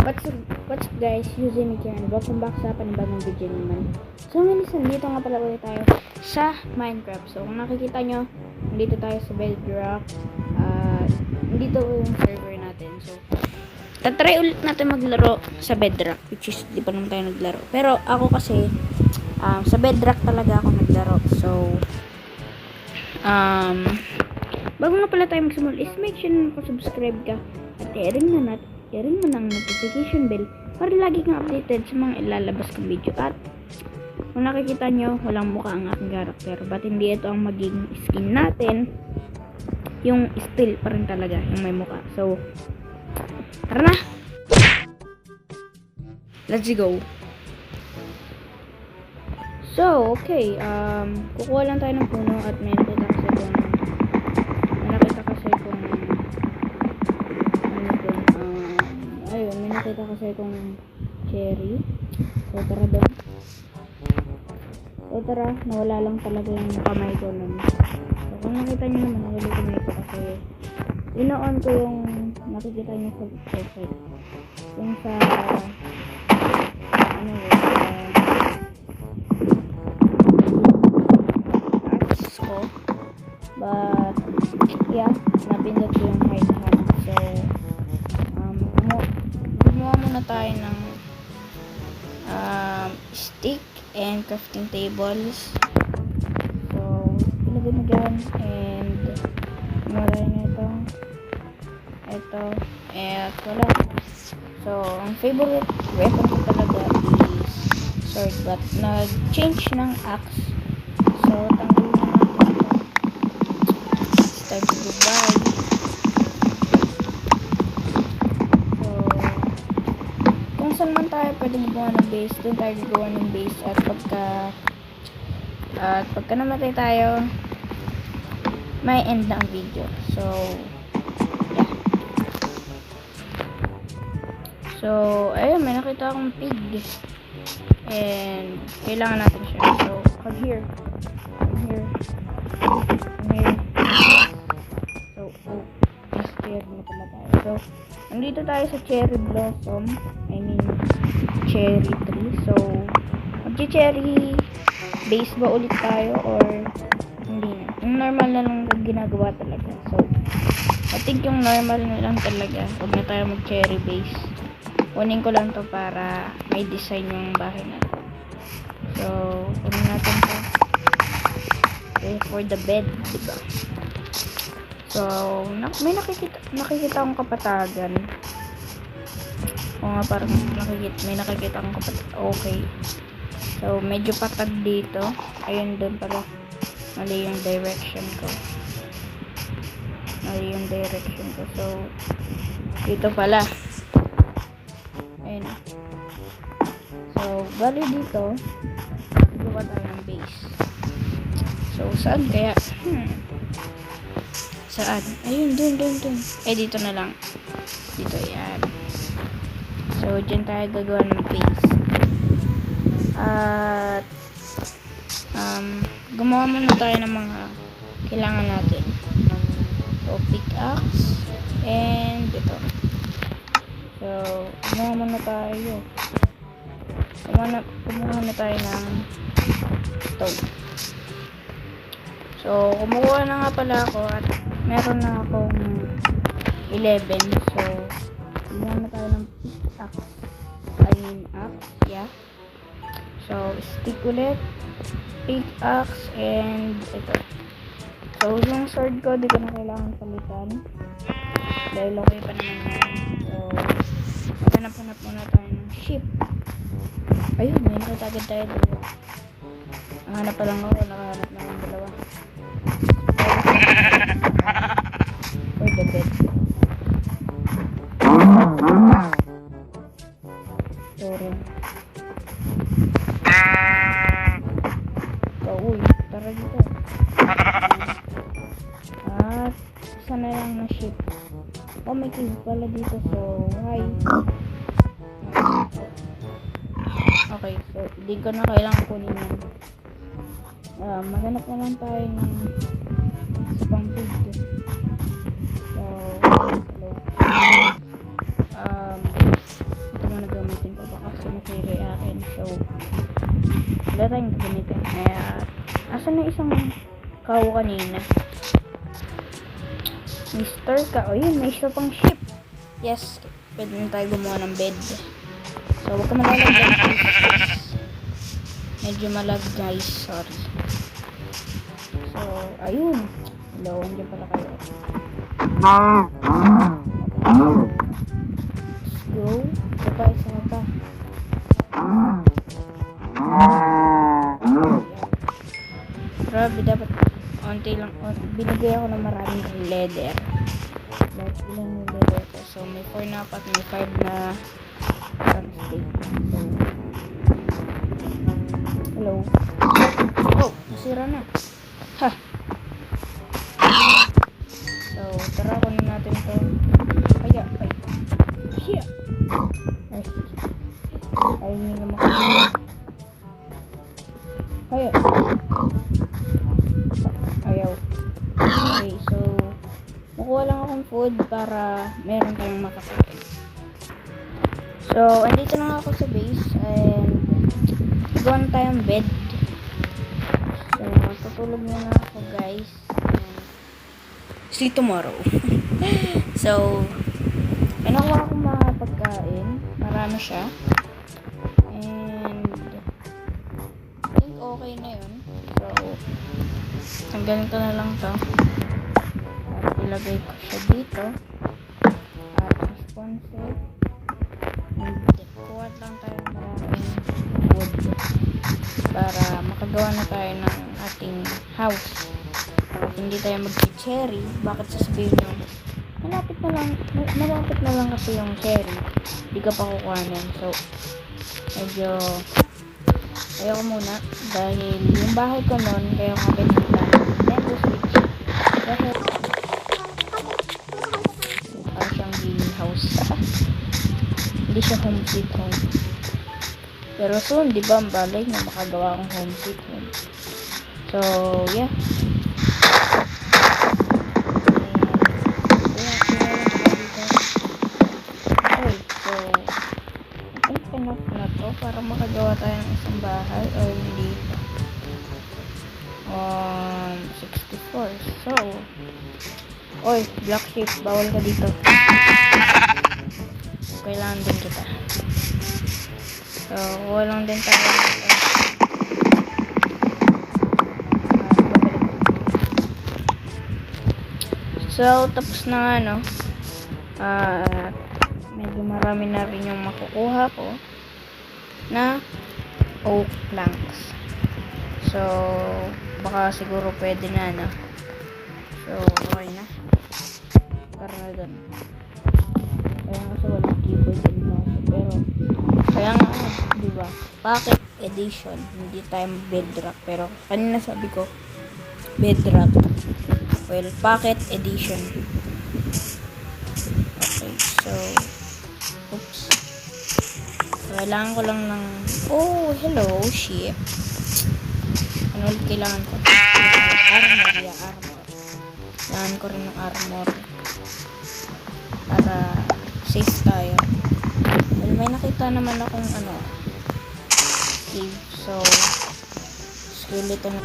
What's up guys, using me here and welcome back sa panibagong video naman. So ngayon dito nga pala ulit tayo sa Minecraft. So kung nakikita nyo, nandito tayo sa Bedrock. Nandito yung server natin. So tatry ulit natin maglaro sa Bedrock, which is di pa naman tayo naglaro. Pero ako kasi sa Bedrock talaga ako naglaro. So bago nga pala tayo magsimula is make sure na subscribe ka at i-ring mo ng notification bell para lagi kang updated sa mga ilalabas kong video. At kung nakikita nyo, walang mukha ang aking character, but hindi ito ang magiging skin natin, yung still pa rin talaga yung may mukha. So tara na, let's go. So okay, kukuha lang tayo ng puno at may nakita kasi kung cherry. So tara doon. So tara, nawala lang talaga yung kamay ko nun. So kung nakita nyo naman, naluluto na ito kasi ino-on ko yung nakikita nyo sa website. Yung sa apps ko. But yeah, napindot ko yung hide hand. So gumawa muna tayo ng stick and crafting tables. So ilagay mo dyan and gumawa tayo na ito at wala. So ang favorite weapon ko talaga is sword, but nag-change ng axe. So tanggalin na natin ito. It's time to goodbye. Saan man tayo pwede gumawa ng base, doon tayo gagawa ng base. At pagka namatay tayo, may end na ang video. So yeah. So ayun, may nakita akong pig and kailangan natin siya. So come here. So scared na pala tayo. So nandito tayo sa cherry blossom, cherry tree. So magche-cherry base ba ulit tayo or hindi na? Yung normal na lang ginagawa talaga. So I think yung normal na lang talaga, huwag na tayo mag-cherry base. Kunin ko lang to para may design yung bahay natin. So kunin natin to. Okay, for the bed, diba? So may nakikita akong kapatagan. O nga, parang may nakikita akong kapatid. Okay. So medyo patag dito. Ayun, doon pala. Mali yung direction ko. So dito pala. Ayun. So bali dito, gawa tayo ng base. So saan kaya? Saan? Ayun, dun. Dito na lang. Dito, yan. So, dyan tayo gagawa ng base. At gumawa muna tayo ng mga kailangan natin. So, pickaxe and ito. So, gumawa muna tayo. Kumuha na tayo ng stone. So, kumuha na nga pala ako at meron na akong 11. So, kumuha na tayo ng axe. Yeah. So, stick ulit, pickaxe, and ito. So, yung sword ko, di ko na kailangan palitan. Dahil okay pa naman yan. So, maghanap muna tayo ng ship. Ayun, may nakita agad tayo dalawa. Nakahanap pa lang ako, nakahanap na ng dalawa. For the bed. Sorry. So, tara dito. At isa na lang na ship. Oh, may cave pala dito. So, hi. Okay, so hindi ko na kailangan kunin yan. Maghanap na lang tayo ng isa pang pig. So, hello. gagamitin ko baka sumasiri akin. So, wala tayong gagamitin. Kaya, asan na isang cow kanina? Mister ka. O yun, may isa pang ship. Yes, pwede na tayo gumawa ng bed. So, huwag ka malalag guys. Medyo malag guys, sorry. So, ayun. Hello, andyan pala kayo. Let's go. Isa pa. Grabe, dapat onti lang. Binigay ako ng maraming leather. Like, ilang yung leather ko. So, may 4 na apat, may 5 na steak. So, hello. Oh, nasira na. Ha! So, tara, kunin natin ito. Ay. Hiya! Ay, hindi na makakuha. Ayaw. Okay, so, makuha lang akong food para meron tayong makakain. So, andito na ako sa base and gawa na tayong bed. So, tutulog muna ako guys. See you tomorrow. So, nakuha akong mga pagkain. Marami siya. And, I think okay na yun. So, tanggalin ko na lang to. At ilagay ko siya dito. At responsive. Kuha lang tayo maraming wood para makagawa na tayo ng ating house. At hindi tayo mag-cherry. Bakit sasabihin nyo? Malapit na lang kasi yung cherry. Hindi ka pa kukuhanin. So, medyo ayoko muna dahil yung bahay ko nun kaya ako binigyan Nintendo Switch kasi parang siyang greenhouse. Hindi siya home sweet home, pero soon diba ang balay na makagawa akong home sweet home. So yeah, enough na to para makagawa tayo ng isang bahay or hindi 64. So, oy, black sheep, bawal ka dito. Kailangan din kita. So, walang din tayo dito. So, tapos na nga, no? Medyo marami na rin yung makukuha ko na oak planks. So, baka siguro pwede na, no? So, okay na. Para na dun. Kaya nga sa walang keyboard din mo. Pero, kaya nga, diba? Pocket edition. Hindi tayo bedrock. Pero, kanina sabi ko, bedrock. Well, pocket edition. Okay, so, oops. Kailangan ko lang ng... Oh, hello, ship. Ano ulit kailangan ko? Armor. Kailangan ko rin ng armor. Para safe tayo. Well, may nakita naman akong cave. So, skeleton.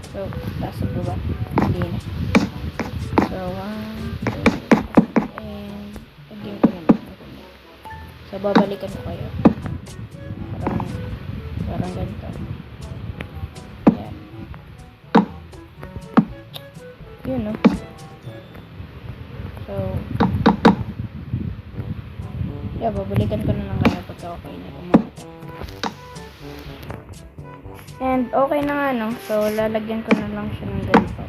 So, taas ito ba? Hindi na. So, 1, 2, and again ko naman. So, babalikan ko kayo. Parang ganito. Ayan. Yun, no? So, yeah, babalikan ko na lang kayo pagka okay na kumakas. And okay na nga, no? So, lalagyan ko na lang siya ng ganito.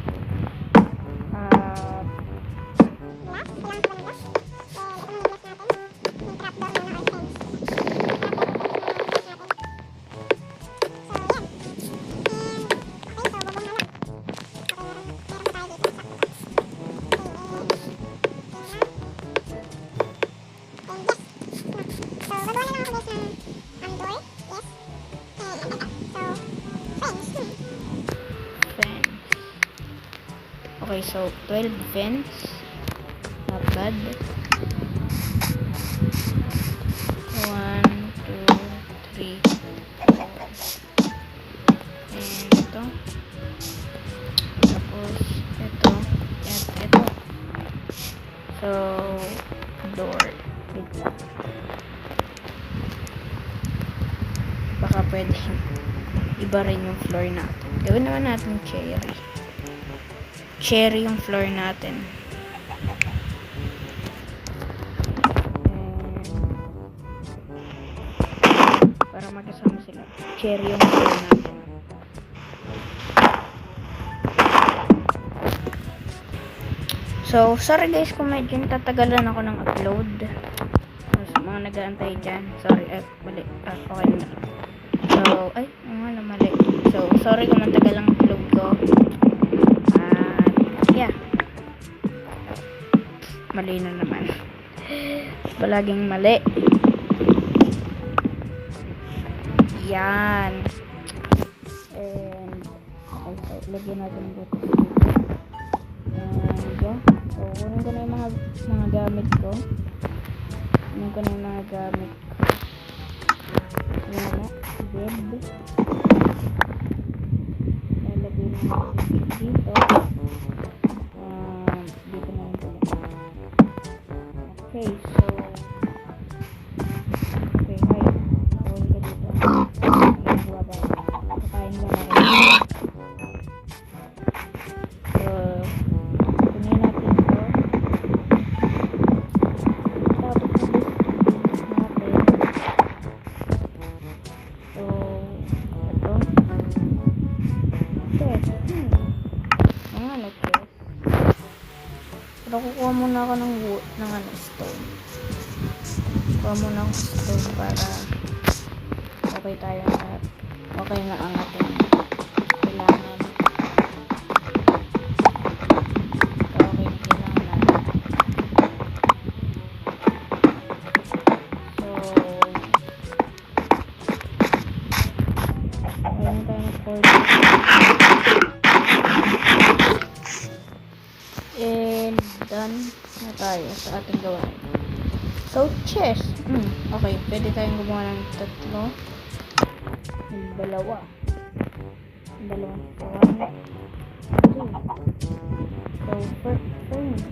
Okay, so 12 vents. Not bad. 1, 2, 3, 4. And ito. Tapos, ito. At ito. So, door. Wait lang. Baka pwede iba rin yung floor natin. Gawin naman natin cherry. Cherry yung floor natin. And, para magkasama sila. Cherry yung floor natin. So, sorry guys kung medyo tatagalan ako ng upload. Sa mga nag-aantay dyan. Sorry, mali. Okay na. So, ay, mali. So, sorry kung matagal ang upload ko. Yeah. Mali na naman. Palaging mali. Yan. And, okay, so, lagyan natin dito. And, yeah. So, kunin ko na yung mga gamit ko. Kunin ko na yung mga gamit ko. Ayan na. Bed. Lalagay na natin dito. Dito na yung pala. Okay, so. Okay, hi. Kunin ka dito. Ayan, buwa ba? Kakain mo na rin. So, kunin natin ito. Tapos natin. So, ito. Chest. Ano chest? Pero kukuha muna ako ng wood, ng stone. Kukuha muna ako stone para okay tayo lahat. Okay na ang ating kailangan. Okay na kailangan natin. So, ayun tayo ng 40. And done na tayo sa ating gawain. So, chest. Okay, pwede tayong gumawa ng tatlo. Yung dalawa. Yung dalawang 1, 2. So, furnace.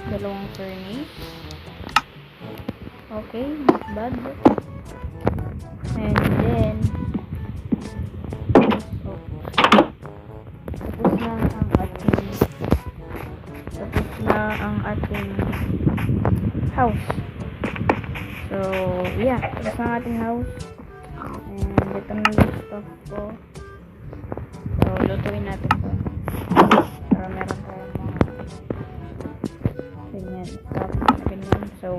Dalawang furnace. Okay, not bad. And then, ang ating house. So, yeah. Tapos na ang ating house. And ito na yung stuff ko. So, lutuin natin ito. Para meron tayong mga ganyan stuff. Ganyan. So,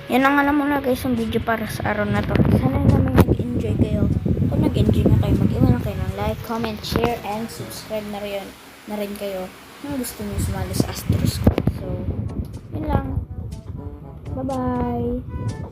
yan ang alam mo na guys yung video para sa araw na to. Sana naman nag-enjoy kayo. Kung nag-enjoy na kayo, mag-iwan na kayo ng like, comment, share, and subscribe na rin kayo kung gusto niyo sumali sa Astro Squad. So, yun lang. Bye-bye!